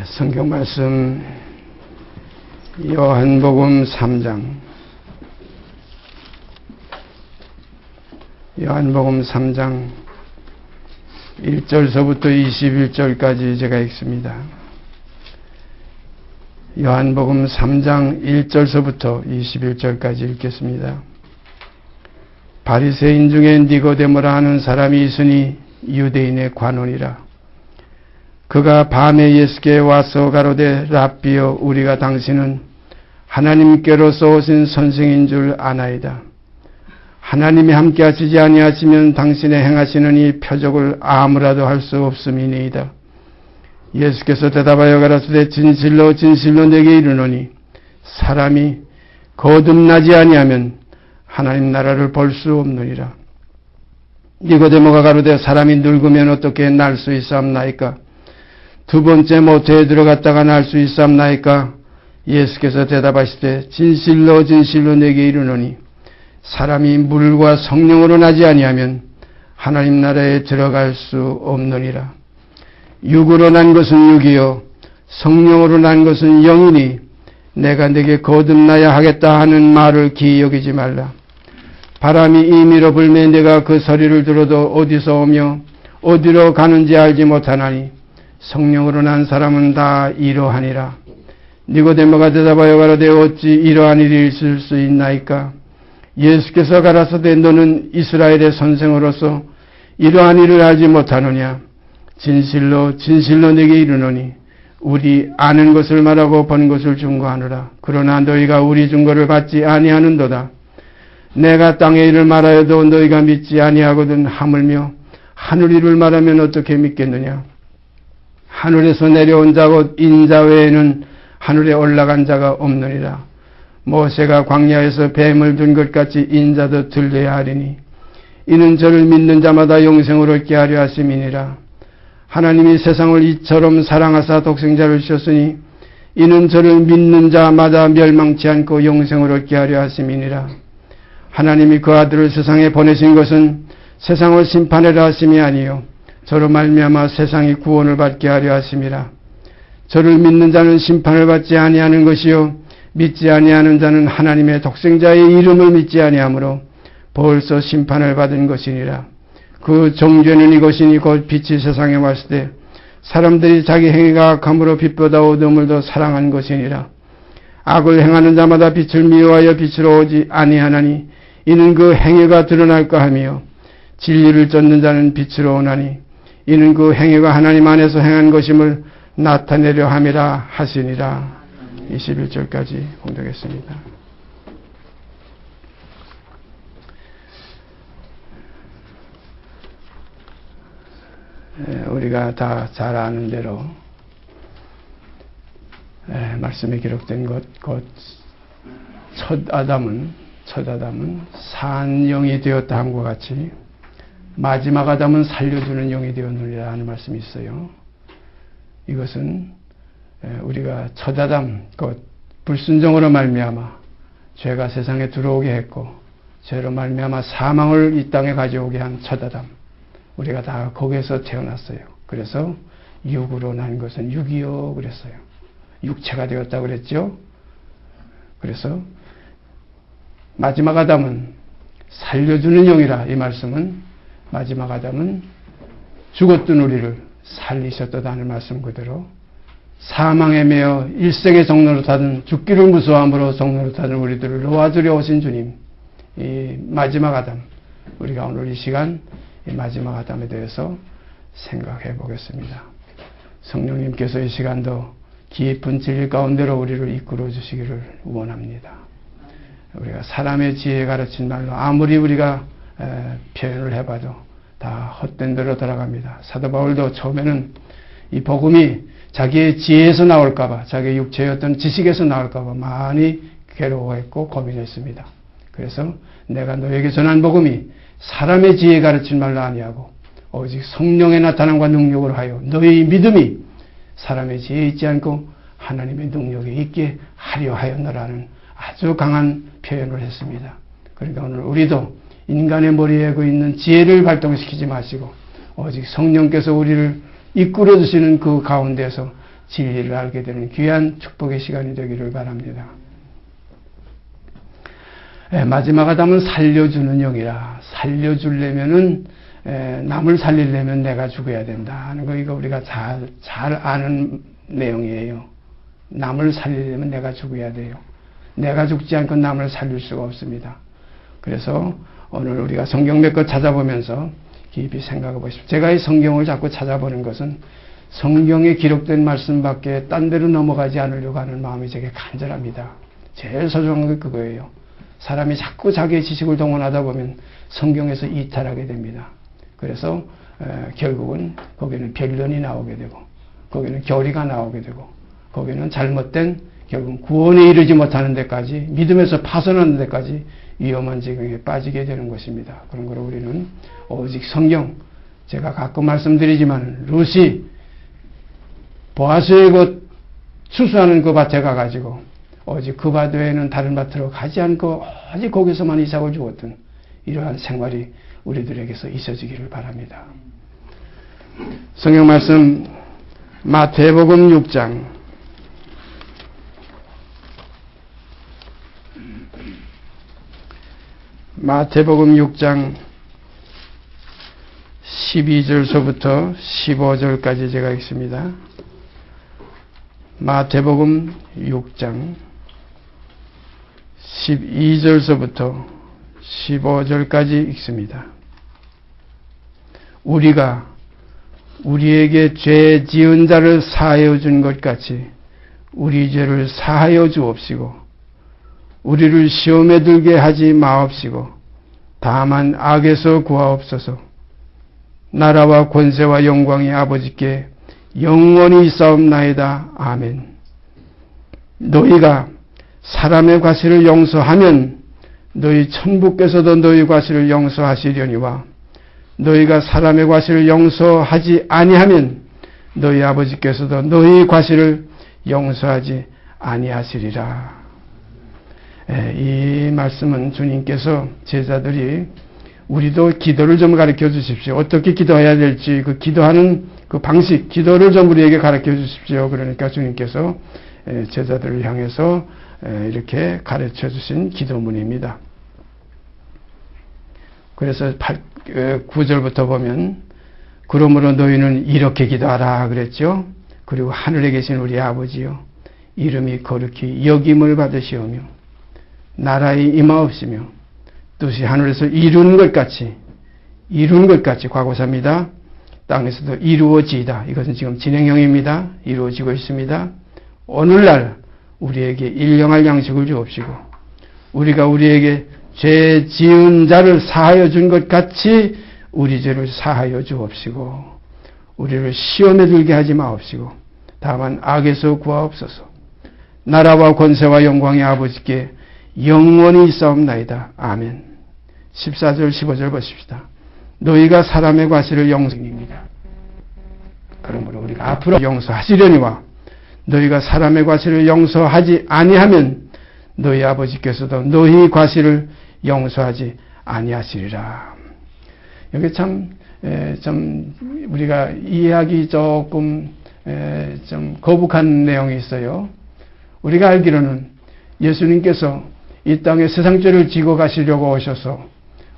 성경 말씀 요한복음 3장 요한복음 3장 1절서부터 21절까지 제가 읽습니다. 요한복음 3장 1절서부터 21절까지 읽겠습니다. 바리새인 중에 니고데모라 하는 사람이 있으니 유대인의 관원이라. 그가 밤에 예수께 와서 가로되 랍비여 우리가 당신은 하나님께로서 오신 선생인 줄 아나이다. 하나님이 함께 하시지 아니하시면 당신의 행하시는 이 표적을 아무라도 할 수 없음이니이다. 예수께서 대답하여 가라사대 진실로 진실로 내게 이르노니 사람이 거듭나지 아니하면 하나님 나라를 볼 수 없느니라. 니고데모가 가로되 사람이 늙으면 어떻게 날 수 있사옵나이까? 두 번째 모태에 들어갔다가 날 수 있사옵나이까? 예수께서 대답하시되 진실로 진실로 내게 이르노니 사람이 물과 성령으로 나지 아니하면 하나님 나라에 들어갈 수 없느니라. 육으로 난 것은 육이요 성령으로 난 것은 영이니 내가 네게 거듭나야 하겠다 하는 말을 기이 여기지 말라. 바람이 임의로 불매 내가 그 소리를 들어도 어디서 오며 어디로 가는지 알지 못하나니 성령으로 난 사람은 다 이러하니라. 니고데모가 대답하여 가로되 어찌 이러한 일이 있을 수 있나이까? 예수께서 가라사대 너는 이스라엘의 선생으로서 이러한 일을 알지 못하느냐? 진실로 진실로 내게 이르노니 우리 아는 것을 말하고 본 것을 증거하노라. 그러나 너희가 우리 증거를 받지 아니하는도다. 내가 땅의 일을 말하여도 너희가 믿지 아니하거든 하물며 하늘 일을 말하면 어떻게 믿겠느냐? 하늘에서 내려온 자 곧 인자 외에는 하늘에 올라간 자가 없느니라. 모세가 광야에서 뱀을 둔 것 같이 인자도 들려야 하리니 이는 저를 믿는 자마다 영생을 얻게 하려 하심이니라. 하나님이 세상을 이처럼 사랑하사 독생자를 주셨으니 이는 저를 믿는 자마다 멸망치 않고 영생을 얻게 하려 하심이니라. 하나님이 그 아들을 세상에 보내신 것은 세상을 심판하려 하심이 아니요 저로 말미암아 세상이 구원을 받게 하려 하심이라. 저를 믿는 자는 심판을 받지 아니하는 것이요 믿지 아니하는 자는 하나님의 독생자의 이름을 믿지 아니하므로 벌써 심판을 받은 것이니라. 그 정죄는 이것이니 곧 빛이 세상에 왔을 때 사람들이 자기 행위가 악함으로 빛보다 어둠을 더 사랑한 것이니라. 악을 행하는 자마다 빛을 미워하여 빛으로 오지 아니하나니 이는 그 행위가 드러날까 하며 진리를 쫓는 자는 빛으로 오나니 이는 그 행위가 하나님 안에서 행한 것임을 나타내려 함이라 하시니라. 21절까지 봉독했습니다. 우리가 다 잘 아는 대로 말씀에 기록된 것 곧 첫 아담은 산 영이 되었다 함과 같이 마지막 아담은 살려주는 영이 되었느니라 하는 말씀이 있어요. 이것은 우리가 첫 아담 곧 불순종으로 말미암아 죄가 세상에 들어오게 했고 죄로 말미암아 사망을 이 땅에 가져오게 한 첫 아담, 우리가 다 거기에서 태어났어요. 그래서 육으로 난 것은 육이요 그랬어요. 육체가 되었다고 그랬죠. 그래서 마지막 아담은 살려주는 영이라. 이 말씀은 마지막 아담은 죽었던 우리를 살리셨다는 말씀 그대로 사망에 매여 일생의 종로로 타든 죽기를 무서워함으로 종로로 타든 우리들을 놓아주려 오신 주님, 이 마지막 아담, 우리가 오늘 이 시간 이 마지막 아담에 대해서 생각해 보겠습니다. 성령님께서 이 시간도 깊은 진리 가운데로 우리를 이끌어 주시기를 원합니다. 우리가 사람의 지혜에 가르친 말로 아무리 우리가 표현을 해봐도 다 헛된 대로 돌아갑니다. 사도 바울도 처음에는 이 복음이 자기의 지혜에서 나올까봐, 자기의 육체의 어떤 지식에서 나올까봐 많이 괴로워했고 고민했습니다. 그래서 내가 너에게 전한 복음이 사람의 지혜에 가르친 말로 아니하고 오직 성령의 나타남과 능력으로 하여 너의 믿음이 사람의 지혜에 있지 않고 하나님의 능력에 있게 하려 하였노라는 아주 강한 표현을 했습니다. 그러니까 오늘 우리도 인간의 머리에 그 있는 지혜를 발동시키지 마시고 오직 성령께서 우리를 이끌어 주시는 그 가운데서 진리를 알게 되는 귀한 축복의 시간이 되기를 바랍니다. 마지막 아담은 살려주는 영이라. 살려주려면은 남을 살리려면 내가 죽어야 된다 하는 거, 이거 우리가 잘 아는 내용이에요. 남을 살리려면 내가 죽어야 돼요. 내가 죽지 않고 남을 살릴 수가 없습니다. 그래서 오늘 우리가 성경 몇 것 찾아보면서 깊이 생각해 보십시오. 제가 이 성경을 자꾸 찾아보는 것은 성경에 기록된 말씀밖에 딴 데로 넘어가지 않으려고 하는 마음이 제게 간절합니다. 제일 소중한 게 그거예요. 사람이 자꾸 자기의 지식을 동원하다 보면 성경에서 이탈하게 됩니다. 그래서 결국은 거기는 변론이 나오게 되고, 거기는 교리가 나오게 되고, 거기는 잘못된 결국 구원에 이르지 못하는 데까지, 믿음에서 파손하는 데까지 위험한 지경에 빠지게 되는 것입니다. 그런 거로 우리는 오직 성경, 제가 가끔 말씀드리지만 룻이 보아스의 것 추수하는 그 밭에 가가지고 오직 그 밭 외에는 다른 밭으로 가지 않고 오직 거기서만 이삭을 주었던 이러한 생활이 우리들에게서 있어지기를 바랍니다. 성경 말씀 마태복음 6장 마태복음 6장 12절서부터 15절까지 제가 읽습니다. 마태복음 6장 12절서부터 15절까지 읽습니다. 우리가 우리에게 죄 지은 자를 사하여 준 것 같이 우리 죄를 사하여 주옵시고 우리를 시험에 들게 하지 마옵시고 다만 악에서 구하옵소서. 나라와 권세와 영광이 아버지께 영원히 있사옵나이다. 아멘. 너희가 사람의 과실을 용서하면 너희 천부께서도 너희 과실을 용서하시려니와 너희가 사람의 과실을 용서하지 아니하면 너희 아버지께서도 너희 과실을 용서하지 아니하시리라. 이 말씀은 주님께서 제자들이 우리도 기도를 좀 가르쳐 주십시오. 어떻게 기도해야 될지 그 기도하는 그 방식, 기도를 좀 우리에게 가르쳐 주십시오. 그러니까 주님께서 제자들을 향해서 이렇게 가르쳐 주신 기도문입니다. 그래서 9절부터 보면 그러므로 너희는 이렇게 기도하라 그랬죠. 그리고 하늘에 계신 우리 아버지요 이름이 거룩히 여김을 받으시오며 나라의 임하옵시며 뜻이 하늘에서 이룬 것 같이 과거사입니다. 땅에서도 이루어지이다. 이것은 지금 진행형입니다. 이루어지고 있습니다. 오늘날 우리에게 일용할 양식을 주옵시고 우리가 우리에게 죄 지은 자를 사하여 준 것 같이 우리 죄를 사하여 주옵시고 우리를 시험에 들게 하지 마옵시고 다만 악에서 구하옵소서. 나라와 권세와 영광의 아버지께 영원히 있사옵나이다. 아멘. 14절 15절 보십시다. 너희가 사람의 과실을 용서입니다. 그러므로 우리가 앞으로 용서하시려니와 너희가 사람의 과실을 용서하지 아니하면 너희 아버지께서도 너희 과실을 용서하지 아니하시리라. 여기 참 우리가 이해하기 조금 좀 거북한 내용이 있어요. 우리가 알기로는 예수님께서 이 땅에 세상죄를 지고 가시려고 오셔서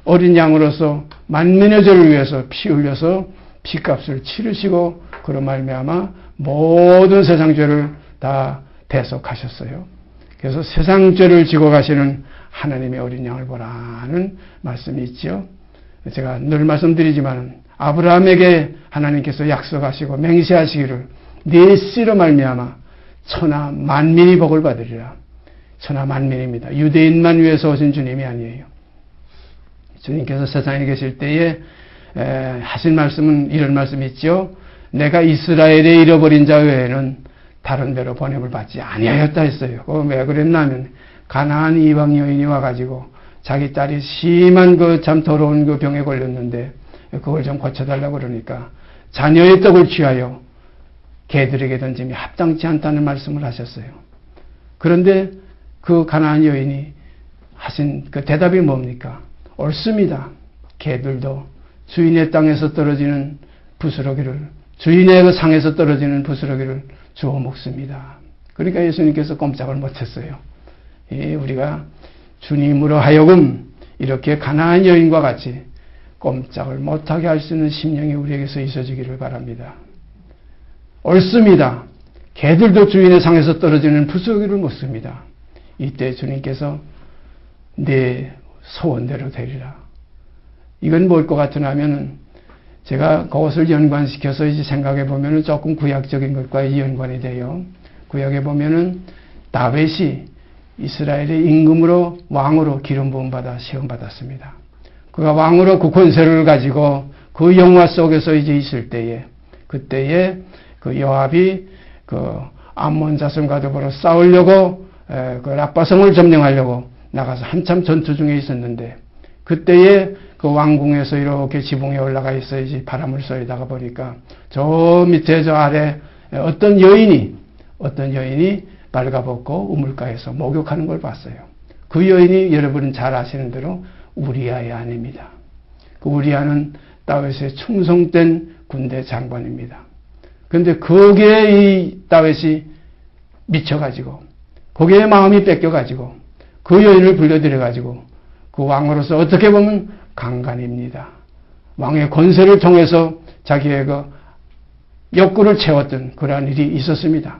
어린 양으로서 만민의 죄를 위해서 피 흘려서 피값을 치르시고 그런 말미암아 모든 세상죄를 다 대속하셨어요. 그래서 세상죄를 지고 가시는 하나님의 어린 양을 보라는 말씀이 있죠. 제가 늘 말씀드리지만 아브라함에게 하나님께서 약속하시고 맹세하시기를 네 씨로 말미암아 천하 만민이 복을 받으리라. 천하 만민입니다. 유대인만 위해서 오신 주님이 아니에요. 주님께서 세상에 계실 때에 하신 말씀은 이런 말씀이 있죠. 내가 이스라엘에 잃어버린 자 외에는 다른 데로 보냄을 받지 아니하였다 했어요. 왜 그랬냐면 가나안 이방 여인이 와가지고 자기 딸이 심한 그 참 더러운 그 병에 걸렸는데 그걸 좀 고쳐달라고 그러니까 자녀의 떡을 취하여 개들에게 던짐이 합당치 않다는 말씀을 하셨어요. 그런데 그 가나안 여인이 하신 그 대답이 뭡니까? 옳습니다. 개들도 주인의 땅에서 떨어지는 부스러기를 주인의 그 상에서 떨어지는 부스러기를 주워 먹습니다. 그러니까 예수님께서 꼼짝을 못했어요. 우리가 주님으로 하여금 이렇게 가난한 여인과 같이 꼼짝을 못하게 할 수 있는 심령이 우리에게서 있어지기를 바랍니다. 옳습니다. 개들도 주인의 상에서 떨어지는 부스러기를 먹습니다. 이때 주님께서 내 소원대로 되리라. 이건 뭘 것 같으냐면 제가 그것을 연관시켜서 이제 생각해 보면은 조금 구약적인 것과 연관이 돼요. 구약에 보면은 다윗이 이스라엘의 임금으로 왕으로 기름 부음 받아 시험 받았습니다. 그가 왕으로 그 권세를 가지고 그 영화 속에서 이제 있을 때에 그때에 그 요압이 그 암몬 자손과 더불어 싸우려고 그 라빠성을 점령하려고 나가서 한참 전투 중에 있었는데 그때에 그 왕궁에서 이렇게 지붕에 올라가 있어 이제 바람을 쏘이다가 보니까 저 밑에 저 아래 어떤 여인이 발가벗고 우물가에서 목욕하는 걸 봤어요. 그 여인이 여러분은 잘 아시는 대로 우리아의 아내입니다. 그 우리아는 다윗의 충성된 군대 장관입니다. 그런데 거기에 이 다윗이 미쳐가지고 거기에 마음이 뺏겨가지고 그 여인을 불러들여가지고 그 왕으로서 어떻게 보면 강간입니다. 왕의 권세를 통해서 자기의 그 욕구를 채웠던 그러한 일이 있었습니다.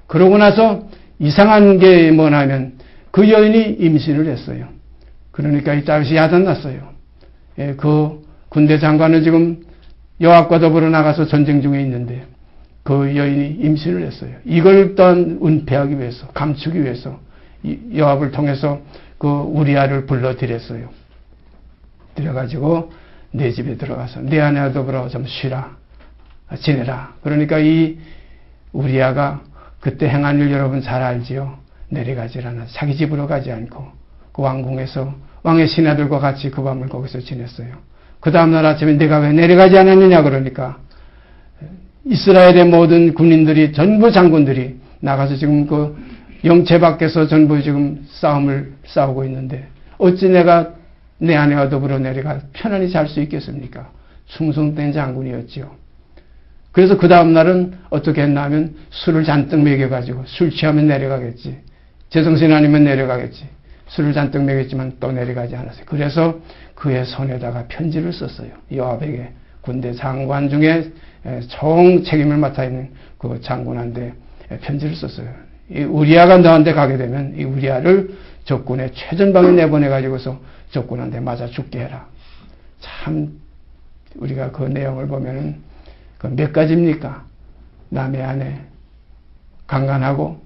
그러고 나서 이상한 게 뭐냐면 그 여인이 임신을 했어요. 그러니까 이 다윗이 야단났어요. 그 군대 장관은 지금 요압과 더불어 나가서 전쟁 중에 있는데 그 여인이 임신을 했어요. 이걸 또한 은폐하기 위해서, 감추기 위해서 요압을 통해서 그 우리아를 불러들였어요. 들여가지고 내 집에 들어가서 내 아내와 더불어 좀 쉬라, 지내라. 그러니까 이 우리아가 그때 행한 일 여러분 잘 알지요. 내려가질 않아 자기 집으로 가지 않고 그 왕궁에서 왕의 신하들과 같이 그 밤을 거기서 지냈어요. 그 다음날 아침에 내가 왜 내려가지 않았느냐 그러니까 이스라엘의 모든 군인들이 전부 장군들이 나가서 지금 그 영체 밖에서 전부 지금 싸움을 싸우고 있는데 어찌 내가 내 아내와 더불어 내려가 편안히 잘 수 있겠습니까? 충성된 장군이었지요. 그래서 그 다음날은 어떻게 했나 하면 술을 잔뜩 먹여가지고 술 취하면 내려가겠지. 제정신 아니면 내려가겠지. 술을 잔뜩 먹였지만 또 내려가지 않았어요. 그래서 그의 손에다가 편지를 썼어요. 요압에게 군대 장관 중에 총 책임을 맡아 있는 그 장군한테 편지를 썼어요. 이 우리아가 너한테 가게 되면 이 우리아를 적군의 최전방에 내보내가지고서 적군한테 맞아 죽게 해라. 참 우리가 그 내용을 보면은 그 몇 가지입니까? 남의 아내 강간하고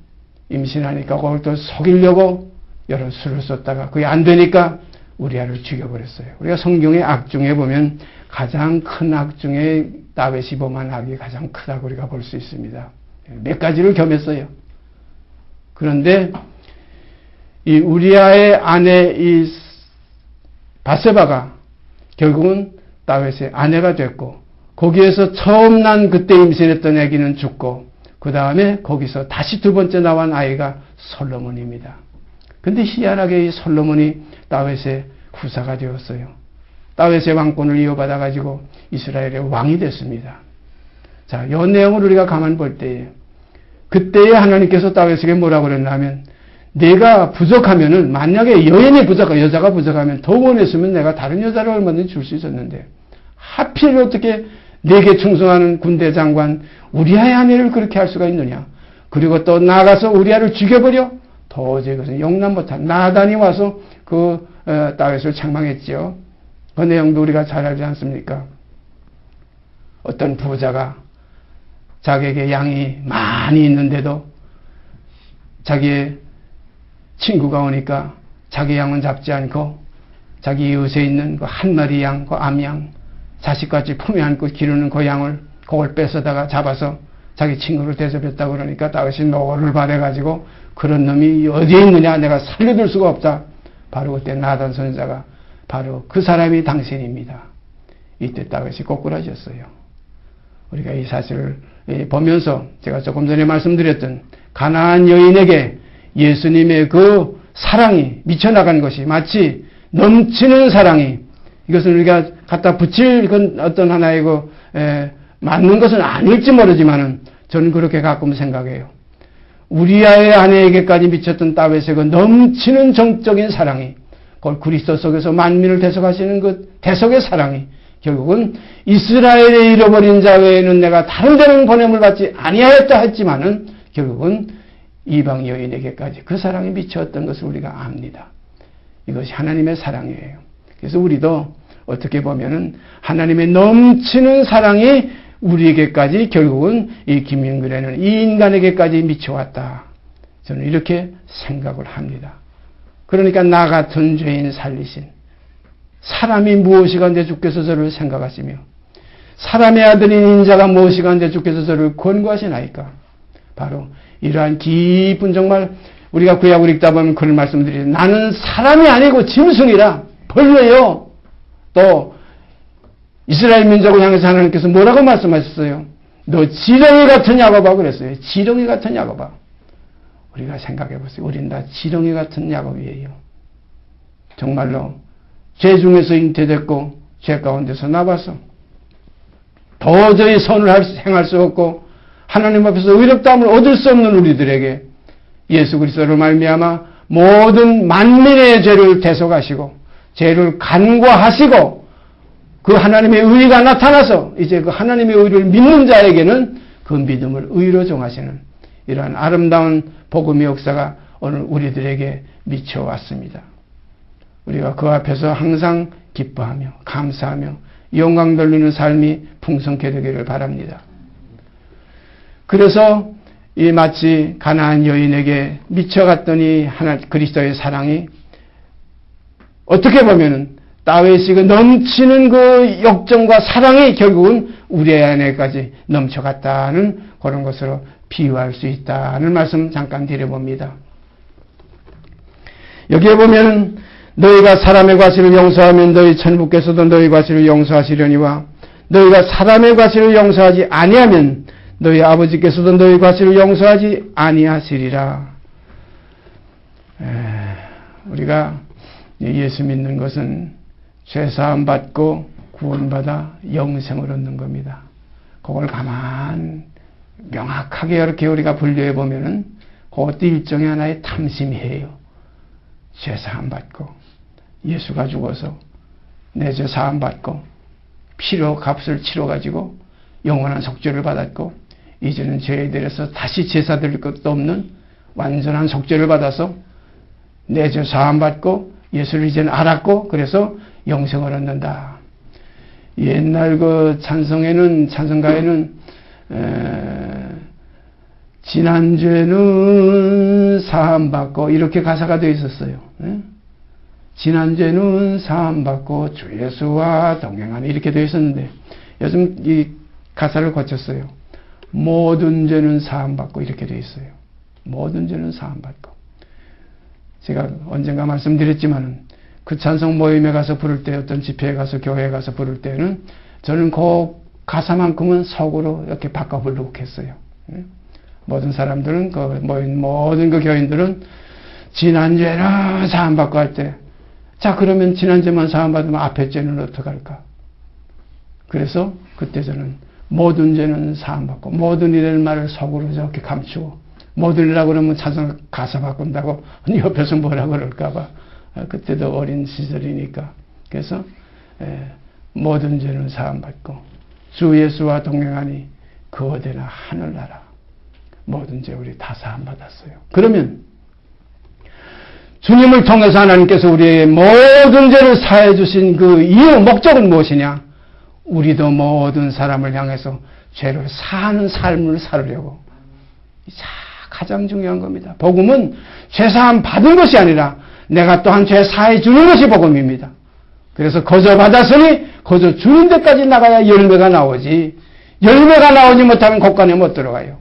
임신하니까 그걸 또 속이려고 여러 수를 썼다가 그게 안 되니까 우리아를 죽여버렸어요. 우리가 성경의 악 중에 보면 가장 큰 악 중에 다윗이 범한 악이 가장 크다고 우리가 볼 수 있습니다. 몇 가지를 겸했어요. 그런데 이 우리아의 아내 이 바세바가 결국은 다윗의 아내가 됐고 거기에서 처음 난 그때 임신했던 아기는 죽고 그 다음에 거기서 다시 두 번째 나온 아이가 솔로몬입니다. 근데 희한하게 이 솔로몬이 다윗의 후사가 되었어요. 다윗의 왕권을 이어받아 가지고 이스라엘의 왕이 됐습니다. 자, 이 내용을 우리가 가만 볼 때에 그때에 하나님께서 다윗에게 뭐라고 그랬냐면 내가 부족하면은 만약에 여자가 부족하면 더 원했으면 내가 다른 여자를 얼마든지 줄 수 있었는데 하필 어떻게 내게 충성하는 군대 장관 우리아의 아내를 그렇게 할 수가 있느냐. 그리고 또 나가서 우리아를 죽여버려? 도저히 그것은 용납 못한 나단이 와서 그 다윗을 책망했지요. 그 내용도 우리가 잘 알지 않습니까? 어떤 부자가 자기에게 양이 많이 있는데도 자기의 친구가 오니까 자기 양은 잡지 않고 자기 이웃에 있는 그 한 마리 양, 그 암양 자식같이 품에 안고 기르는 그 양을 그걸 뺏어다가 잡아서 자기 친구를 대접했다고 그러니까 다윗이 노를 받아가지고 그런 놈이 어디에 있느냐 내가 살려둘 수가 없다. 바로 그때 나단 선지자가 바로 그 사람이 당신입니다. 이때 다윗이 꼬꾸라졌어요. 우리가 이 사실을 보면서 제가 조금 전에 말씀드렸던 가나안 여인에게 예수님의 그 사랑이 미쳐나간 것이 마치 넘치는 사랑이 이것은 우리가 갖다 붙일 어떤 하나의 그 맞는 것은 아닐지 모르지만은 저는 그렇게 가끔 생각해요. 우리아의 아내에게까지 미쳤던 다윗의 그 넘치는 정적인 사랑이, 그걸 그리스도 속에서 만민을 대속하시는 그 대속의 사랑이 결국은 이스라엘의 잃어버린 자 외에는 내가 다른 데는 보냄을 받지 아니하였다 했지만은 결국은 이방 여인에게까지 그 사랑이 미쳤던 것을 우리가 압니다. 이것이 하나님의 사랑이에요. 그래서 우리도 어떻게 보면은 하나님의 넘치는 사랑이 우리에게까지 결국은 이 김영균에는 이 인간에게까지 미쳐왔다. 저는 이렇게 생각을 합니다. 그러니까 나 같은 죄인 살리신 사람이 무엇이간데 주께서 저를 생각하시며 사람의 아들인 인자가 무엇이간데 주께서 저를 권고하시나이까. 바로 이러한 깊은 정말 우리가 구약을 읽다 보면 그런 말씀을 드리죠. 나는 사람이 아니고 짐승이라 벌레요. 또 이스라엘 민족을 향해서 하나님께서 뭐라고 말씀하셨어요? 너 지렁이 같은 야곱아 그랬어요. 지렁이 같은 야곱아. 우리가 생각해 보세요. 우린 다 지렁이 같은 야곱이에요. 정말로 죄 중에서 잉태됐고 죄 가운데서 나와서 도저히 선을 행할 수 없고 하나님 앞에서 의롭다함을 얻을 수 없는 우리들에게 예수 그리스도로 말미암아 모든 만민의 죄를 대속하시고 죄를 간과하시고 그 하나님의 의가 나타나서 이제 그 하나님의 의를 믿는 자에게는 그 믿음을 의로 정하시는 이러한 아름다운 복음의 역사가 오늘 우리들에게 미쳐왔습니다. 우리가 그 앞에서 항상 기뻐하며 감사하며 영광 돌리는 삶이 풍성케 되기를 바랍니다. 그래서 이 마치 가나안 여인에게 미쳐갔더니 그리스도의 사랑이 어떻게 보면은 다윗이 그 넘치는 그 역정과 사랑이 결국은 우리 안에까지 넘쳐갔다는 그런 것으로 비유할 수 있다는 말씀 잠깐 드려봅니다. 여기에 보면 너희가 사람의 과실을 용서하면 너희 천부께서도 너희 과실을 용서하시려니와 너희가 사람의 과실을 용서하지 아니하면 너희 아버지께서도 너희 과실을 용서하지 아니하시리라. 우리가 예수 믿는 것은 죄사함 받고 구원받아 영생을 얻는 겁니다. 그걸 명확하게 이렇게 우리가 분류해 보면은 그것도 일종의 하나의 탐심이에요. 죄사함 받고 예수가 죽어서 내 죄 사함 받고 피로 값을 치러 가지고 영원한 속죄를 받았고 이제는 죄에 대해서 다시 제사 드릴 것도 없는 완전한 속죄를 받아서 내 죄 사함 받고 예수를 이제는 알았고 그래서 영생을 얻는다. 옛날 그 찬송가에는 지난죄는 사함받고 이렇게 가사가 되어 있었어요. 지난죄는 사함받고 주 예수와 동행하니 이렇게 되어 있었는데 요즘 이 가사를 고쳤어요. 모든 죄는 사함받고 이렇게 되어 있어요. 모든 죄는 사함받고. 제가 언젠가 말씀드렸지만은 그 찬송 모임에 가서 부를 때 어떤 집회에 가서 교회에 가서 부를 때는 저는 그 가사만큼은 속으로 이렇게 바꿔 부르고 했어요. 모든 사람들은 모든 그 교인들은 지난죄는 사함받고 할 때 자 그러면 지난죄만 사함받으면 앞에 죄는 어떡할까? 그래서 그때 저는 모든 죄는 사함받고 모든 이라는 말을 속으로 저렇게 감추고 모든 이라고 그러면 찬송 가사 바꾼다고 옆에서 뭐라 그럴까봐 그때도 어린 시절이니까 그래서 모든 죄는 사함받고 주 예수와 동행하니 그 어디나 하늘나라 모든 죄 우리 다 사함받았어요. 그러면 주님을 통해서 하나님께서 우리의 모든 죄를 사해 주신 그 이유 목적은 무엇이냐? 우리도 모든 사람을 향해서 죄를 사하는 삶을 살으려고. 가장 중요한 겁니다. 복음은 죄사함 받은 것이 아니라 내가 또한 죄 사해 주는 것이 복음입니다. 그래서 거저 받았으니 거저 주는 데까지 나가야 열매가 나오지. 열매가 나오지 못하면 곳간에 못 들어가요.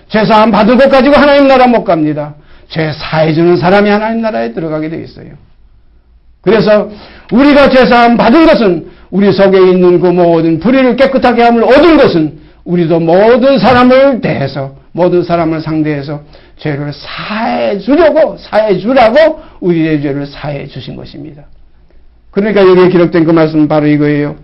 죄사함 받은 것 가지고 하나님 나라 못 갑니다. 죄 사해 주는 사람이 하나님 나라에 들어가게 되어 있어요. 그래서 우리가 죄사함 받은 것은 우리 속에 있는 그 모든 불의를 깨끗하게 함을 얻은 것은 우리도 모든 사람을 대해서 모든 사람을 상대해서 죄를 사해 주라고 우리의 죄를 사해 주신 것입니다. 그러니까 여기에 기록된 그 말씀은 바로 이거예요.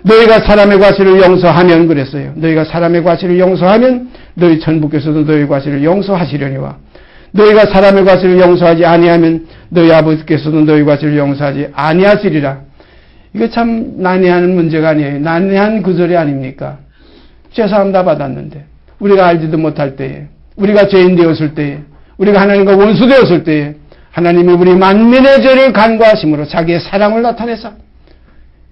너희가 사람의 과실을 용서하면 그랬어요. 너희가 사람의 과실을 용서하면 너희 천부께서도 너희 과실을 용서하시려니와 너희가 사람의 과실을 용서하지 아니하면 너희 아버지께서도 너희 과실을 용서하지 아니하시리라. 이거 참 난해한 문제가 아니에요. 난해한 구절이 아닙니까? 죄사함 다 받았는데 우리가 알지도 못할 때에 우리가 죄인 되었을 때에 우리가 하나님과 원수 되었을 때에 하나님이 우리 만민의 죄를 간과하심으로 자기의 사랑을 나타내서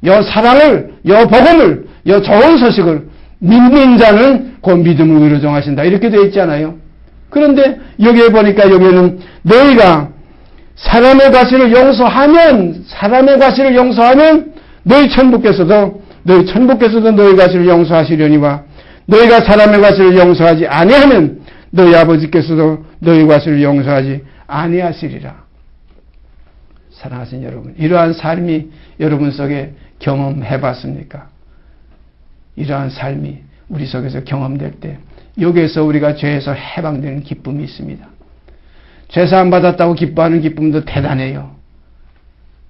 여 사랑을, 여 복음을, 여 좋은 소식을 믿는 자는 그 믿음을 의로 정하신다. 이렇게 되어 있잖아요. 그런데 여기에 보니까 여기에는 너희가 사람의 과실을 용서하면 너희 천부께서도 너희 과실을 용서하시려니와 너희가 사람의 과실을 용서하지 아니하면 너희 아버지께서도 너희 과실을 용서하지 아니하시리라. 사랑하신 여러분, 이러한 삶이 여러분 속에 경험해봤습니까? 이러한 삶이 우리 속에서 경험될 때 여기에서 우리가 죄에서 해방되는 기쁨이 있습니다. 죄사함 받았다고 기뻐하는 기쁨도 대단해요.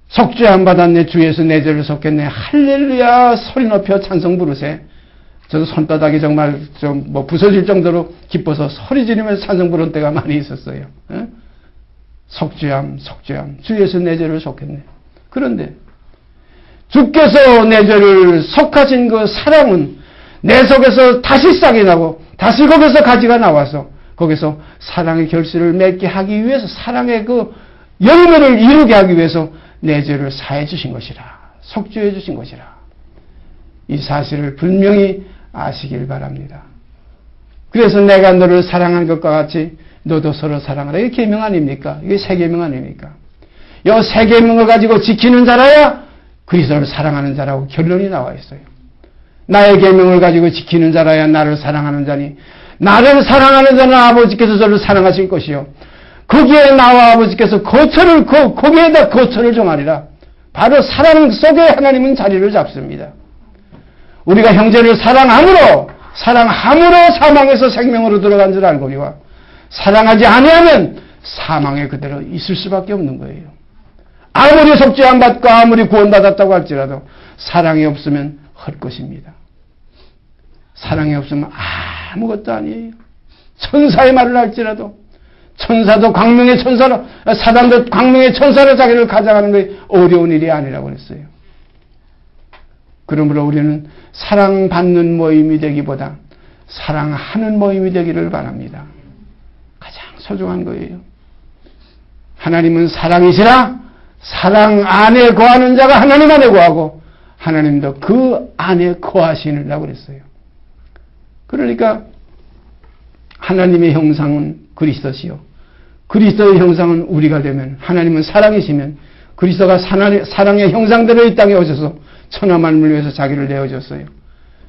속죄함 받았네, 주에서 내 죄를 속했네, 할렐루야 소리 높여 찬송 부르세. 저도 손바닥이 정말 좀 부서질 정도로 기뻐서 소리 지르면서 찬송 부른 때가 많이 있었어요. 에? 속죄함 주에서 내 죄를 속했네. 그런데 주께서 내 죄를 속하신 그 사랑은 내 속에서 다시 싹이 나고 다시 거기서 가지가 나와서 거기서 사랑의 결실을 맺게 하기 위해서 사랑의 그 열매를 이루게 하기 위해서 내 죄를 사해 주신 것이라. 속죄해 주신 것이라. 이 사실을 분명히 아시길 바랍니다. 그래서 내가 너를 사랑한 것과 같이 너도 서로 사랑하라. 이게 계명 아닙니까? 이게 세 계명 아닙니까? 이 세 계명을 가지고 지키는 자라야 그리스도를 사랑하는 자라고 결론이 나와 있어요. 나의 계명을 가지고 지키는 자라야 나를 사랑하는 자니 나를 사랑하는 자는 아버지께서 저를 사랑하실 것이요 거기에 나와 아버지께서 거기에다 거처를 정하리라. 바로 사랑 속에 하나님은 자리를 잡습니다. 우리가 형제를 사랑함으로 사망에서 생명으로 들어간 줄 알거니와 사랑하지 아니하면 사망에 그대로 있을 수밖에 없는 거예요. 아무리 속죄함 받고 아무리 구원받았다고 할지라도 사랑이 없으면 헛것입니다. 사랑이 없으면 아무것도 아니에요. 천사의 말을 할지라도 천사도 광명의 천사로 사단도 광명의 천사로 자기를 가장하는 것이 어려운 일이 아니라고 그랬어요. 그러므로 우리는 사랑받는 모임이 되기보다 사랑하는 모임이 되기를 바랍니다. 가장 소중한 거예요. 하나님은 사랑이시라 사랑 안에 거하는 자가 하나님 안에 거하고 하나님도 그 안에 거하시느라고 그랬어요. 그러니까 하나님의 형상은 그리스도시요. 그리스도의 형상은 우리가 되면 하나님은 사랑이시면 그리스도가 사랑의 형상대로 이 땅에 오셔서 천하 만물을 위해서 자기를 내어줬어요.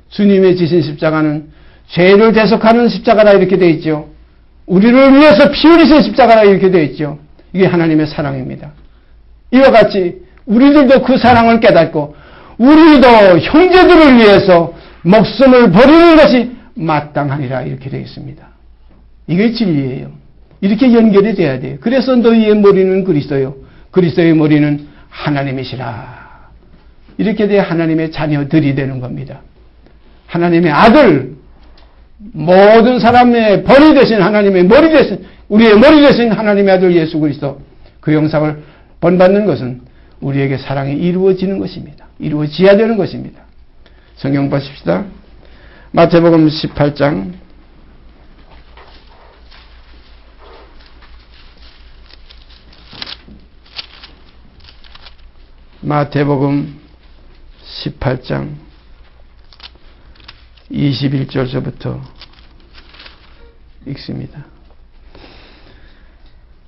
주님의 지신 십자가는 죄를 대속하는 십자가라 이렇게 되어 있죠. 우리를 위해서 피 흘리신 십자가라 이렇게 되어 있죠. 이게 하나님의 사랑입니다. 이와 같이 우리들도 그 사랑을 깨닫고 우리도 형제들을 위해서 목숨을 버리는 것이 마땅하니라 이렇게 되어 있습니다. 이게 진리예요. 이렇게 연결이 돼야 돼요. 그래서 너희의 머리는 그리스도요. 그리스도의 머리는 하나님이시라. 이렇게 돼야 하나님의 자녀들이 되는 겁니다. 하나님의 아들, 모든 사람의 벌이 되신 하나님의 머리 되신 우리의 머리 되신 하나님의 아들 예수 그리스도 그 영상을 본받는 것은 우리에게 사랑이 이루어지는 것입니다. 이루어져야 되는 것입니다. 성경 보십시다. 마태복음 18장 마태복음 18장 21절서부터 읽습니다.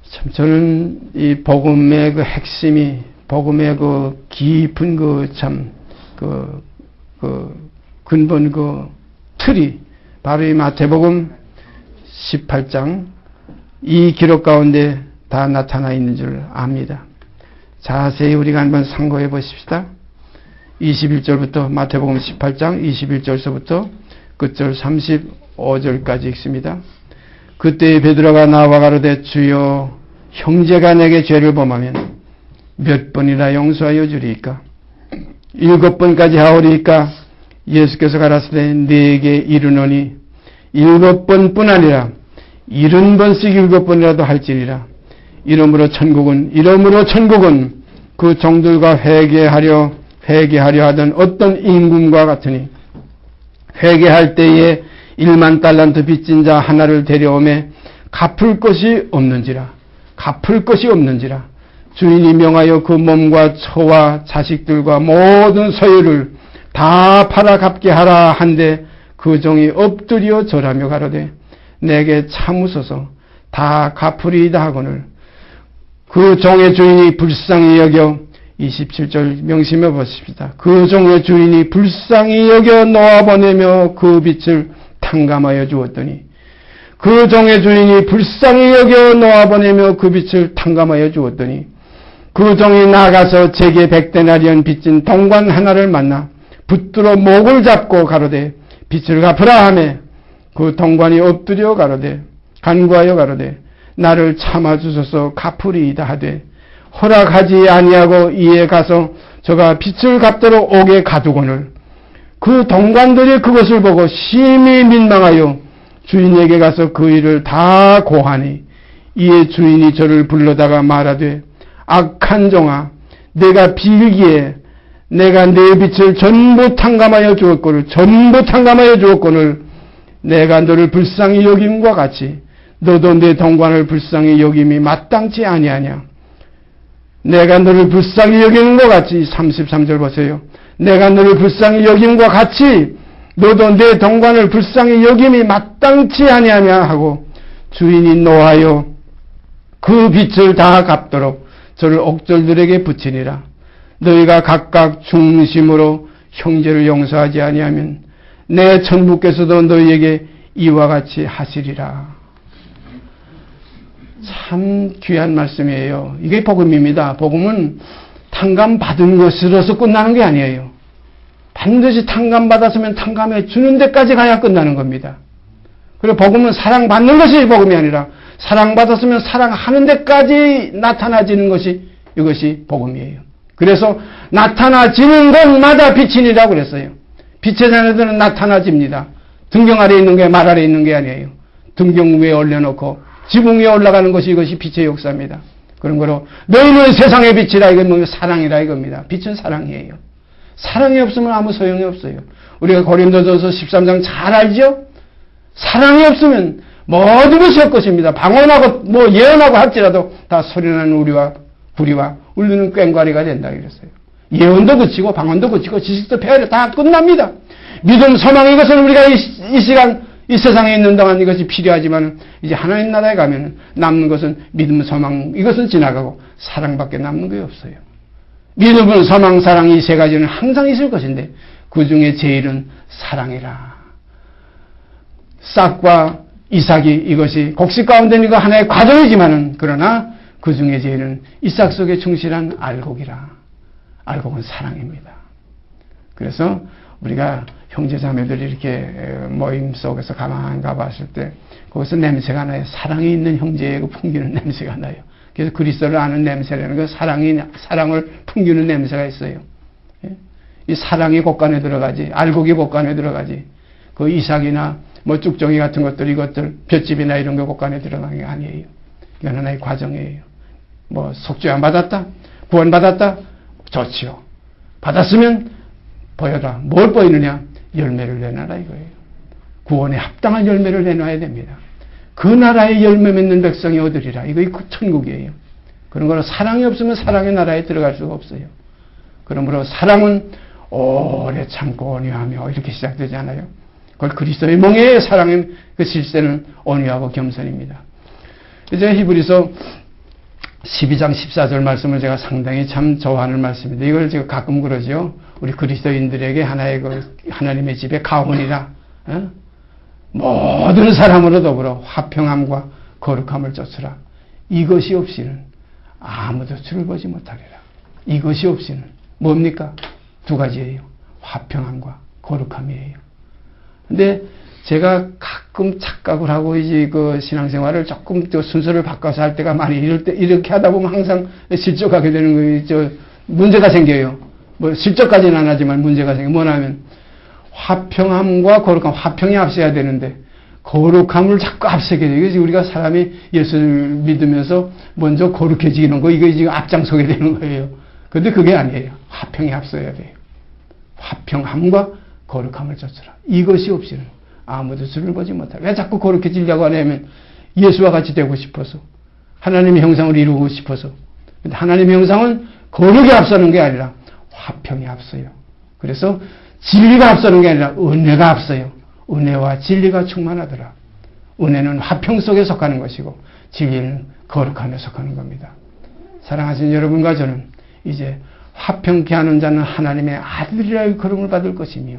참 저는 이 복음의 그 핵심이 복음의 그 깊은 그 근본 그 틀이 바로 이 마태복음 18장 이 기록 가운데 다 나타나 있는 줄 압니다. 자세히 우리가 한번 상고해 보십시다. 21절부터 마태복음 18장 21절서부터 끝절 35절까지 읽습니다. 그때 베드로가 나와 가로되 주여 형제가 내게 죄를 범하면 몇 번이나 용서하여 주리이까? 7번까지 하오리까 예수께서 가라사대 네게 이르노니 7번뿐 아니라 70번씩 7번이라도 할지니라. 이러므로 천국은 그 종들과 회개하려 하던 어떤 임금과 같으니 회개할 때에 1만 달란트 빚진 자 하나를 데려오매 갚을 것이 없는지라. 주인이 명하여 그 몸과 처와 자식들과 모든 소유를 다 팔아 갚게 하라 한데 그 종이 엎드려 절하며 가로되 내게 참으소서 다 갚으리이다 하거늘 그 종의 주인이 불쌍히 여겨 27절 명심해 보십시다. 그 종의 주인이 불쌍히 여겨 놓아보내며 그 빚을 탕감하여 주었더니 그 종의 주인이 불쌍히 여겨 놓아보내며 그 빚을 탕감하여 주었더니 그 종이 나가서 제게 100데나리온 빚진 동관 하나를 만나 붙들어 목을 잡고 가로되 빚을 갚으라 하매 그 동관이 엎드려 가로되 간구하여 가로되 나를 참아주소서 갚으리이다 하되 허락하지 아니하고 이에 가서 저가 빚을 갚도록 옥에 가두고는 그 동관들이 그것을 보고 심히 민망하여 주인에게 가서 그 일을 다 고하니 이에 주인이 저를 불러다가 말하되 악한 종아 내가 빌기에 내가 내 빚을 전부 탕감하여 주었거늘 내가 너를 불쌍히 여김과 같이 너도 내 동관을 불쌍히 여김이 마땅치 아니하냐. 내가 너를 불쌍히 여김과 같이 33절 보세요. 내가 너를 불쌍히 여김과 같이 너도 내 동관을 불쌍히 여김이 마땅치 아니하냐 하고 주인이 노하여 그 빚을 다 갚도록 저를 옥졸들에게 붙이니라. 너희가 각각 중심으로 형제를 용서하지 아니하면 내 천부께서도 너희에게 이와 같이 하시리라. 참 귀한 말씀이에요. 이게 복음입니다. 복음은 탕감받은 것으로서 끝나는 게 아니에요. 반드시 탕감받았으면 탕감해 주는 데까지 가야 끝나는 겁니다. 그리고 복음은 사랑받는 것이 복음이 아니라 사랑받았으면 사랑하는 데까지 나타나지는 것이 이것이 복음이에요. 그래서 나타나지는 곳마다 빛이니라고 그랬어요. 빛의 자녀들은 나타나집니다. 등경 아래에 있는 게 말 아래에 있는 게 아니에요. 등경 위에 올려놓고 지붕 위에 올라가는 것이 이것이 빛의 역사입니다. 그런 거로 너희는 세상의 빛이라 이건 뭐 사랑이라 이겁니다. 빛은 사랑이에요. 사랑이 없으면 아무 소용이 없어요. 우리가 고린도전서 13장 잘 알죠? 사랑이 없으면 모든 것이 헛것입니다. 방언하고 뭐 예언하고 할지라도 다 소리나는 우리와 구리와 울리는 꽹과리가 된다 그랬어요. 예언도 그치고 방언도 그치고 지식도 폐하려 다 끝납니다. 믿음, 소망 이것은 우리가 이 시간 이 세상에 있는 동안 이것이 필요하지만 이제 하나님 나라에 가면 남는 것은 믿음, 소망 이것은 지나가고 사랑밖에 남는 게 없어요. 믿음은 소망, 사랑 이 세 가지는 항상 있을 것인데 그 중에 제일은 사랑이라. 싹과 이삭이 이것이 곡식 가운데 있는 거 하나의 과정이지만은 그러나 그 중에 제일은 이삭 속에 충실한 알곡이라. 알곡은 사랑입니다. 그래서 우리가 형제자매들이 이렇게 모임 속에서 가만히 가봤을 때 거기서 냄새가 나요. 사랑이 있는 형제의 그 풍기는 냄새가 나요. 그래서 그리스도를 아는 냄새라는 건 사랑을 풍기는 냄새가 있어요. 이 사랑이 곳간에 들어가지, 알곡이 곳간에 들어가지. 그 이삭이나 뭐 쭉정이 같은 것들, 이것들, 볏집이나 이런 거 곳간에 들어가는 게 아니에요. 이건 하나의 과정이에요. 뭐 속죄함 받았다, 구원 받았다, 좋지요. 받았으면 보여라. 뭘 보이느냐? 열매를 내놔라 이거예요. 구원에 합당한 열매를 내놔야 됩니다. 그 나라의 열매 맺는 백성이 얻으리라. 이거 천국이에요. 그런 거로 사랑이 없으면 사랑의 나라에 들어갈 수가 없어요. 그러므로 사랑은 오래 참고 온유하며 이렇게 시작되지 않아요. 그걸 그리스도의 몽의 사랑의 그 실세는 온유하고 겸손입니다. 이제 히브리서 12장 14절 말씀을 제가 상당히 참 좋아하는 말씀입니다. 이걸 제가 가끔 그러죠. 우리 그리스도인들에게 하나의 그 하나님의 집에 가훈이라. 모든 사람으로 더불어 화평함과 거룩함을 쫓으라. 이것이 없이는 아무도 주를 보지 못하리라. 이것이 없이는 뭡니까? 두 가지예요. 화평함과 거룩함이에요. 근데 제가 가끔 착각을 하고 이제 그 신앙생활을 조금 순서를 바꿔서 할 때가 많이 이렇게 하다 보면 항상 실족하게 되는 거예요. 문제가 생겨요. 뭐 실적까지는 안 하지만 문제가 생겨. 뭐냐면 화평함과 거룩함, 화평이 앞서야 되는데 거룩함을 자꾸 앞서게 돼요. 그래서 우리가 사람이 예수를 믿으면서 먼저 거룩해지는 거, 이거 지금 앞장서게 되는 거예요. 근데 그게 아니에요. 화평이 앞서야 돼요. 화평함과 거룩함을 쫓으라. 이것이 없이는 아무도 주를 보지 못하라. 왜 자꾸 거룩해지려고 하냐면 예수와 같이 되고 싶어서, 하나님의 형상을 이루고 싶어서. 근데 하나님의 형상은 거룩이 앞서는 게 아니라 화평이 앞서요. 그래서 진리가 앞서는 게 아니라 은혜가 앞서요. 은혜와 진리가 충만하더라. 은혜는 화평 속에 속하는 것이고 진리는 거룩함에 속하는 겁니다. 사랑하시는 여러분과 저는 이제 화평케 하는 자는 하나님의 아들이라의 거름을 받을 것이며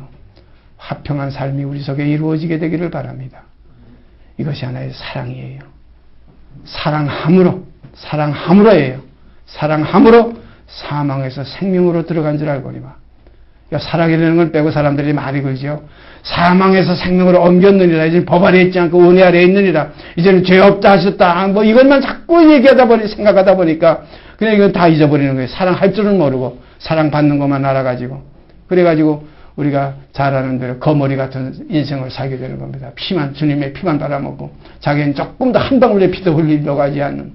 화평한 삶이 우리 속에 이루어지게 되기를 바랍니다. 이것이 하나의 사랑이에요. 사랑함으로예요. 사랑함으로 사망에서 생명으로 들어간 줄 알거니와. 그러니까 사랑이라는 걸 빼고 사람들이 말이 걸죠. 사망에서 생명으로 옮겼느니라. 이제 법 아래에 있지 않고 은혜 아래에 있느니라. 이제는 죄 없다 하셨다. 뭐 이것만 자꾸 얘기하다 보니, 생각하다 보니까 그냥 이건 다 잊어버리는 거예요. 사랑할 줄은 모르고 사랑받는 것만 알아가지고. 그래가지고 우리가 잘 아는 대로 거머리 같은 인생을 살게 되는 겁니다. 주님의 피만 빨아먹고 자기는 조금 더 한 방울의 피도 흘리려고 하지 않는.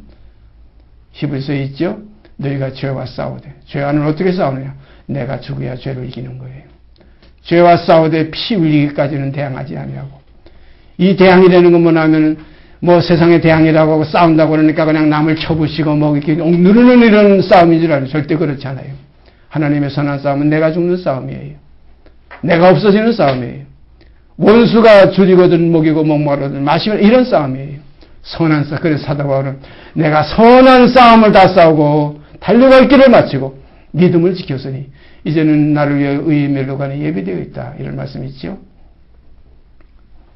히브리서에 있죠. 너희가 죄와 싸우되. 죄와는 어떻게 싸우느냐. 내가 죽어야 죄를 이기는 거예요. 죄와 싸우되 피 흘리기까지는 대항하지 아니하고. 이 대항이라는 건 뭐냐면 뭐 세상의 대항이라고 하고 싸운다고 그러니까 그냥 남을 쳐부시고 뭐 이렇게 누르는 이런 싸움인 줄 알아요. 절대 그렇지 않아요. 하나님의 선한 싸움은 내가 죽는 싸움이에요. 내가 없어지는 싸움이에요. 원수가 줄이거든 먹이고 목마르든 마시면 이런 싸움이에요. 선한 싸움. 그래서 사도 바울은 내가 선한 싸움을 다 싸우고 달려갈 길을 마치고 믿음을 지켰으니 이제는 나를 위해 의의 멸류관에 예비되어 있다. 이런 말씀이 있죠.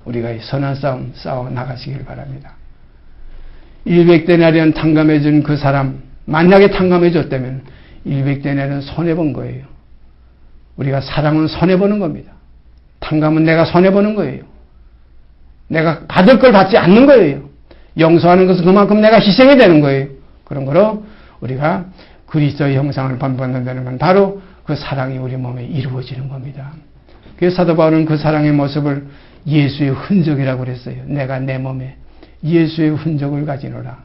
우리가 이 선한 싸움 싸워 나가시길 바랍니다. 100데나리온 탕감해준 그 사람, 만약에 탕감해줬다면 100데나리온 손해본 거예요. 우리가 사랑은 손해보는 겁니다. 탕감은 내가 손해보는 거예요. 내가 받을 걸 받지 않는 거예요. 용서하는 것은 그만큼 내가 희생이 되는 거예요. 그런 거로 우리가 그리스도의 형상을 본받는다는 건 바로 그 사랑이 우리 몸에 이루어지는 겁니다. 그래서 사도 바울은 그 사랑의 모습을 예수의 흔적이라고 그랬어요. 내가 내 몸에 예수의 흔적을 가지노라.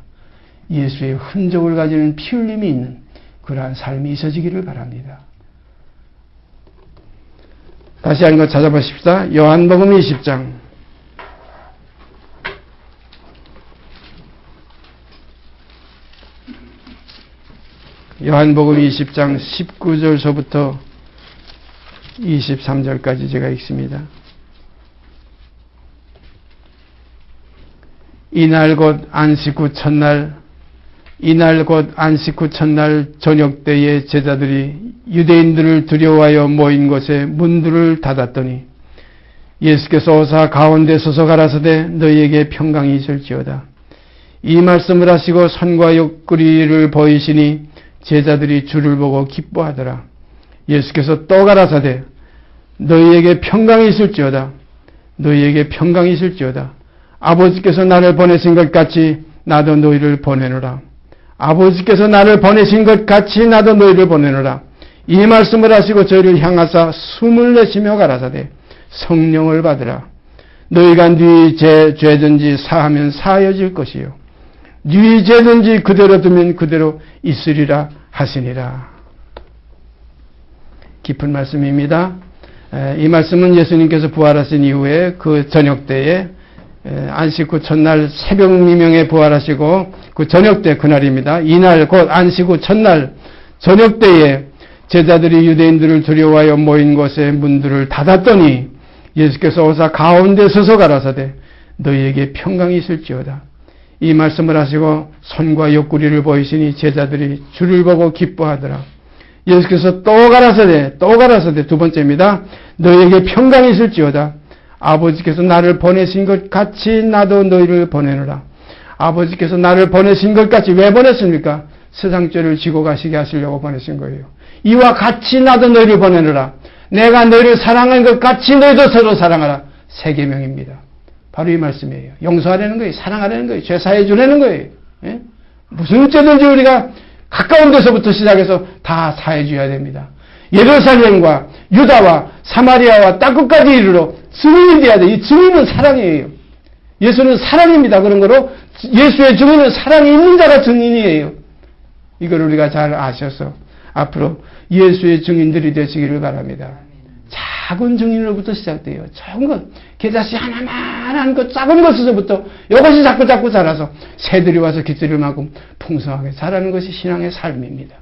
예수의 흔적을 가지는 피 흘림이 있는 그러한 삶이 있어지기를 바랍니다. 다시 한 것 찾아보십시다. 요한복음 20장. 요한복음 20장 19절서부터 23절까지 제가 읽습니다. 이날 곧 안식 후 첫날 저녁 때에 제자들이 유대인들을 두려워하여 모인 곳에 문들을 닫았더니 예수께서 오사 가운데 서서 가라사대 너희에게 평강이 있을지어다. 이 말씀을 하시고 손과 옆구리를 보이시니 제자들이 주를 보고 기뻐하더라. 예수께서 또 가라사대 너희에게 평강이 있을지어다. 너희에게 평강이 있을지어다. 아버지께서 나를 보내신 것 같이 나도 너희를 보내노라. 아버지께서 나를 보내신 것 같이 나도 너희를 보내노라. 이 말씀을 하시고 저희를 향하사 숨을 내쉬며 가라사대 성령을 받으라. 너희가 네 죄든지 사하면 사하여질 것이요 네 죄든지 그대로 두면 그대로 있으리라 하시니라. 깊은 말씀입니다. 이 말씀은 예수님께서 부활하신 이후에 그 저녁 때에 안식 후 첫날 새벽 미명에 부활하시고 그 저녁 때 그날입니다. 이날 곧 안식 후 첫날 저녁 때에 제자들이 유대인들을 두려워하여 모인 곳에 문들을 닫았더니 예수께서 오사 가운데 서서 가라사대 너희에게 평강이 있을지어다. 이 말씀을 하시고 손과 옆구리를 보이시니 제자들이 주를 보고 기뻐하더라. 예수께서 또 가라사대 두 번째입니다. 너희에게 평강이 있을지어다. 아버지께서 나를 보내신 것 같이 나도 너희를 보내노라. 아버지께서 나를 보내신 것 같이 왜 보냈습니까? 세상 죄를 지고 가시게 하시려고 보내신 거예요. 이와 같이 나도 너희를 보내노라. 내가 너희를 사랑한 것 같이 너희도 서로 사랑하라. 세 계명입니다. 바로 이 말씀이에요. 용서하라는 거예요. 사랑하라는 거예요. 죄 사해 주라는 거예요. 예? 무슨 죄든지 우리가 가까운 데서부터 시작해서 다 사해 줘야 됩니다. 예루살렘과 유다와 사마리아와 땅끝까지 이르러 증인이 되어야 돼. 이 증인은 사랑이에요. 예수는 사랑입니다. 그런 거로 예수의 증인은 사랑이 있는 자가 증인이에요. 이걸 우리가 잘 아셔서 앞으로 예수의 증인들이 되시기를 바랍니다. 작은 증인으로부터 시작돼요. 작은 것, 겨자씨 하나만한 것, 작은 것에서부터 이것이 자꾸 자라서 새들이 와서 깃들일 만큼 풍성하게 자라는 것이 신앙의 삶입니다.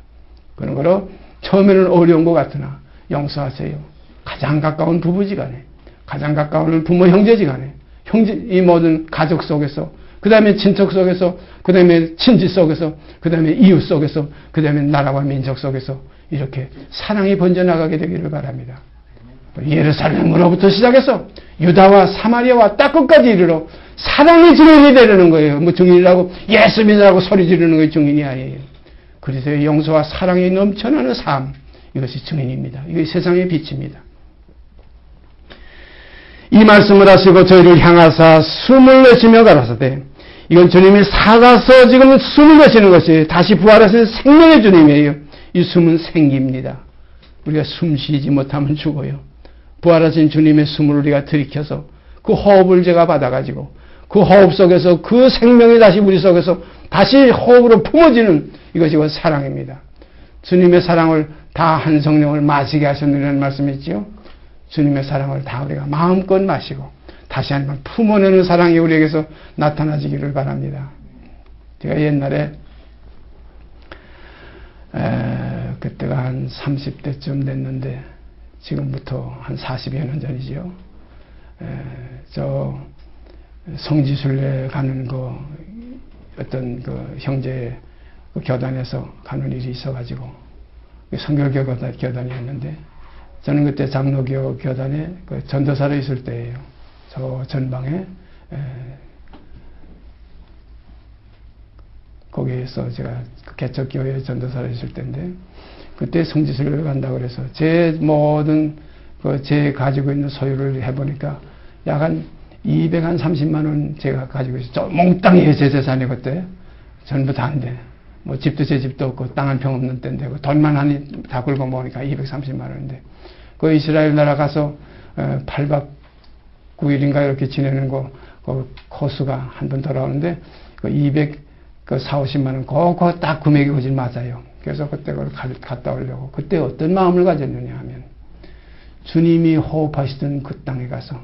그런 거로 처음에는 어려운 것 같으나 용서하세요. 가장 가까운 부부지간에, 가장 가까운 부모 형제지간에, 이 모든 가족 속에서, 그 다음에 친척 속에서, 그 다음에 친지 속에서, 그 다음에 이웃 속에서, 그 다음에 나라와 민족 속에서 이렇게 사랑이 번져나가게 되기를 바랍니다. 예루살렘으로부터 시작해서 유다와 사마리아와 땅끝까지 이르러 사랑의 증인이 되려는 거예요. 뭐 증인이라고 예수 믿으라고 소리 지르는 게 증인이 아니에요. 그리스도의 용서와 사랑이 넘쳐나는 삶, 이것이 증인입니다. 이것이 세상의 빛입니다. 이 말씀을 하시고 저희를 향하사 숨을 내쉬며 가라사대, 이건 주님이 살아서 지금 숨을 내쉬는 것이 다시 부활하신 생명의 주님이에요. 이 숨은 생기입니다. 우리가 숨 쉬지 못하면 죽어요. 부활하신 주님의 숨을 우리가 들이켜서 그 호흡을 제가 받아가지고 그 호흡 속에서 그 생명이 다시 우리 속에서 다시 호흡으로 품어지는 이것이 곧 사랑입니다. 주님의 사랑을 다 한 성령을 마시게 하셨느냐는 말씀이 있죠. 주님의 사랑을 다 우리가 마음껏 마시고 다시 한번 품어내는 사랑이 우리에게서 나타나지기를 바랍니다. 제가 옛날에 그때가 한 30대쯤 됐는데 지금부터 한 40여 년 전이죠. 저 성지순례 가는 거 어떤 그 형제 그 교단에서 가는 일이 있어가지고 성결교 교단이었는데 저는 그때 장로교 교단에 그 전도사로 있을 때예요. 저 전방에 거기에서 제가 개척교회 전도사로 있을 때인데 그때 성지순례를 간다고 그래서 제 모든 제 가지고 있는 소유를 해보니까 약 한 230만 원 제가 가지고 있어요. 몽땅이 제 재산이 그때 전부 다 안 돼. 뭐 집도 제 집도 없고 땅 한 평 없는 때인데 돈만 하니 다 긁어 모으니까 230만 원인데 그 이스라엘 나라 가서 8박 9일인가 이렇게 지내는 그 코스가 한 번 돌아오는데 그 240~50만 원 그거 딱 금액이 거진 맞아요. 그래서 그때 그걸 갔다 오려고 그때 어떤 마음을 가졌느냐 하면 주님이 호흡하시던 그 땅에 가서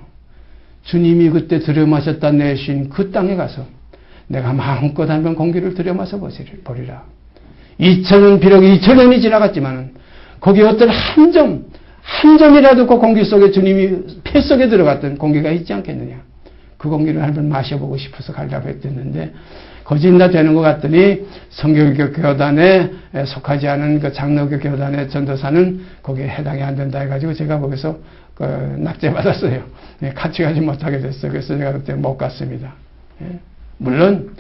주님이 그때 들여마셨다 내신 그 땅에 가서 내가 마음껏 한번 공기를 들여마셔 보리라. 2000년 비록 2000년이 지나갔지만은 거기에 어떤 한 점이라도 그 공기 속에 주님이 폐 속에 들어갔던 공기가 있지 않겠느냐. 그 공기를 한번 마셔보고 싶어서 가려고 했었는데 거짓나 되는 것 같더니 성결교 교단에 속하지 않은 그 장로교 교단의 전도사는 거기에 해당이 안 된다 해가지고 제가 거기서 낙제받았어요. 같이 가지 못하게 됐어요. 그래서 제가 그때 못 갔습니다. 물론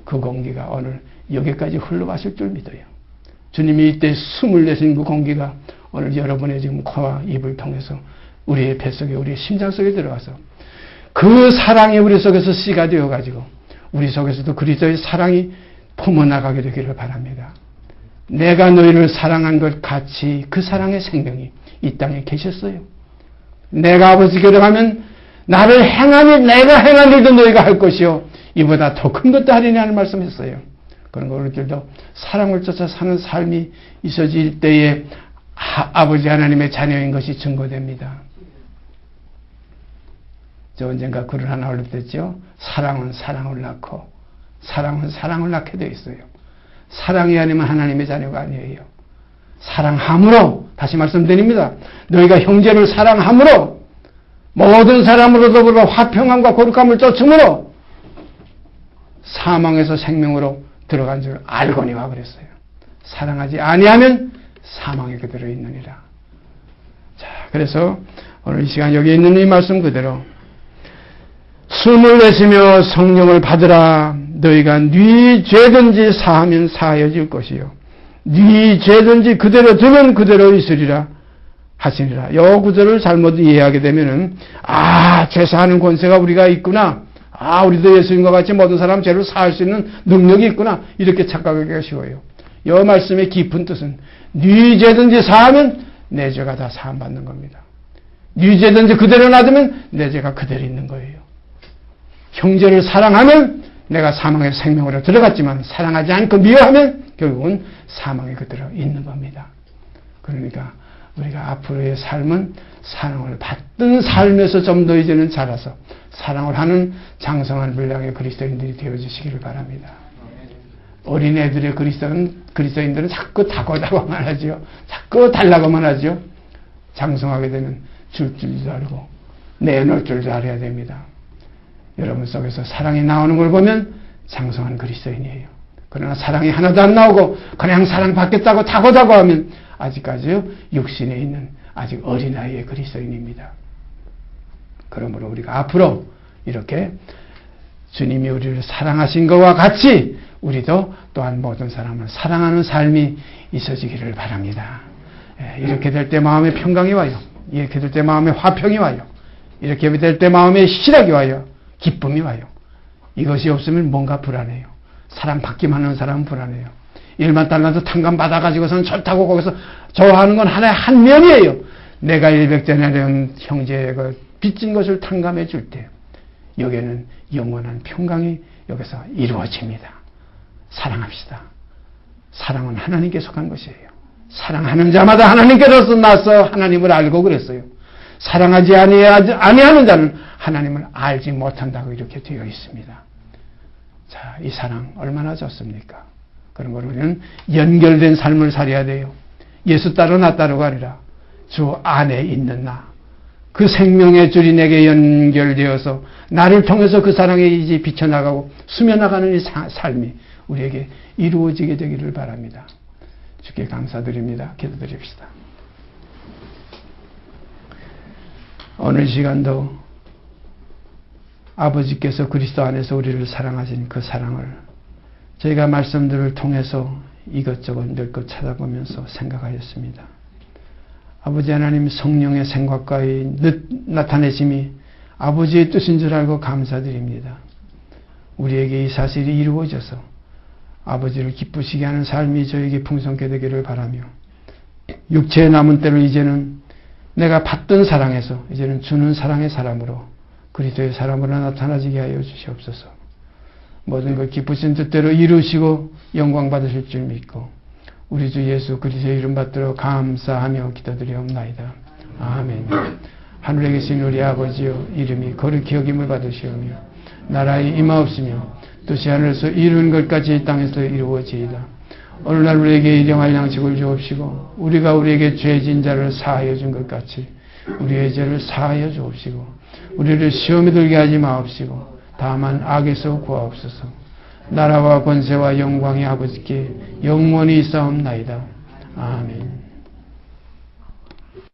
그 공기가 오늘 여기까지 흘러가실 줄 믿어요. 주님이 이때 숨을 내신 그 공기가 오늘 여러분의 지금 코와 입을 통해서 우리의 뱃속에 우리의 심장 속에 들어가서 그 사랑이 우리 속에서 씨가 되어가지고 우리 속에서도 그리스도의 사랑이 품어나가게 되기를 바랍니다. 내가 너희를 사랑한 것 같이 그 사랑의 생명이 이 땅에 계셨어요. 내가 아버지께로 가면 나를 행하니 내가 행한 일도 너희가 할 것이요 이보다 더 큰 것도 하리냐는 말씀했어요. 그런 거 우리들도 사랑을 쫓아 사는 삶이 있어질 때에 아버지 하나님의 자녀인 것이 증거됩니다. 저 언젠가 글을 하나 올렸댔죠. 사랑은 사랑을 낳고 사랑은 사랑을 낳게 되어 있어요. 사랑이 아니면 하나님의 자녀가 아니에요. 사랑함으로 다시 말씀드립니다. 너희가 형제를 사랑함으로 모든 사람으로 더불어 화평함과 거룩함을 쫓음으로 사망에서 생명으로 들어간 줄 알거니와 그랬어요. 사랑하지 아니하면 사망에 그대로 있느니라. 자, 그래서 오늘 이 시간 여기 있는 이 말씀 그대로 숨을 내쉬며 성령을 받으라. 너희가 네 죄든지 사하면 사하여질 것이요 네 죄든지 그대로 두면 그대로 있으리라 하시니라. 이 구절을 잘못 이해하게 되면은 죄 사하는 권세가 우리가 있구나. 우리도 예수님과 같이 모든 사람 죄를 사할 수 있는 능력이 있구나. 이렇게 착각하기가 쉬워요. 이 말씀의 깊은 뜻은 네 죄든지 사하면 내 죄가 다 사함받는 겁니다. 네 죄든지 그대로 놔두면 내 죄가 그대로 있는 거예요. 형제를 사랑하면 내가 사망의 생명으로 들어갔지만 사랑하지 않고 미워하면 결국은 사망에 그대로 있는 겁니다. 그러니까 우리가 앞으로의 삶은 사랑을 받던 삶에서 좀 더 이제는 자라서 사랑을 하는 장성한 분량의 그리스도인들이 되어주시기를 바랍니다. 어린애들의 그리스도인들은 자꾸 다고다고만 하죠. 자꾸 달라고만 하죠. 장성하게 되면 줄 줄도 알고 내놓을 줄도 알아야 됩니다. 여러분 속에서 사랑이 나오는 걸 보면 장성한 그리스도인이에요. 그러나 사랑이 하나도 안 나오고 그냥 사랑받겠다고 다고다고 하면 아직까지 육신에 있는 아직 어린아이의 그리스도인입니다. 그러므로 우리가 앞으로 이렇게 주님이 우리를 사랑하신 것과 같이 우리도 또한 모든 사람을 사랑하는 삶이 있어지기를 바랍니다. 이렇게 될 때 마음에 평강이 와요. 이렇게 될 때 마음에 화평이 와요. 이렇게 될 때 마음에 희락이 와요. 기쁨이 와요. 이것이 없으면 뭔가 불안해요. 사랑받기만 하는 사람은 불안해요. 일만 달라도 탕감 받아가지고서는 좋다고 거기서 좋아하는 건 하나의 한 면이에요. 내가 일백전에 형제가 빚진 것을 탕감해 줄 때 여기에는 영원한 평강이 여기서 이루어집니다. 사랑합시다. 사랑은 하나님께 속한 것이에요. 사랑하는 자마다 하나님께로서 나서 하나님을 알고 그랬어요. 사랑하지 아니하는 자는 하나님을 알지 못한다고 이렇게 되어 있습니다. 자, 이 사랑 얼마나 좋습니까? 그런 걸 우리는 연결된 삶을 살아야 돼요. 예수 따로 나 따로가 아니라 주 안에 있는 나. 그 생명의 줄이 내게 연결되어서 나를 통해서 그 사랑의 이제 비쳐나가고 스며나가는 이 삶이 우리에게 이루어지게 되기를 바랍니다. 주께 감사드립니다. 기도드립시다. 오늘 시간도 아버지께서 그리스도 안에서 우리를 사랑하신 그 사랑을 저희가 말씀들을 통해서 이것저것 늘 것 찾아보면서 생각하였습니다. 아버지 하나님 성령의 생각과 나타내심이 아버지의 뜻인 줄 알고 감사드립니다. 우리에게 이 사실이 이루어져서 아버지를 기쁘시게 하는 삶이 저에게 풍성케 되기를 바라며 육체의 남은 때를 이제는 내가 받던 사랑에서 이제는 주는 사랑의 사람으로 그리스도의 사람으로 나타나지게 하여 주시옵소서. 모든 걸 기쁘신 뜻대로 이루시고 영광 받으실 줄 믿고 우리 주 예수 그리스도의 이름 받들어 감사하며 기도드리옵나이다. 아멘. 하늘에 계신 우리 아버지여 이름이 거룩히 여김을 받으시오며 나라의 임하옵시며 뜻이 하늘에서 이룬 것까지 땅에서 이루어지이다. 오늘날 우리에게 일용할 양식을 주옵시고 우리가 우리에게 죄진 자를 사하여 준 것 같이 우리의 죄를 사하여 주옵시고 우리를 시험에 들게 하지 마옵시고 다만 악에서 구하옵소서. 나라와 권세와 영광이 아버지께 영원히 있사옵나이다. 아멘.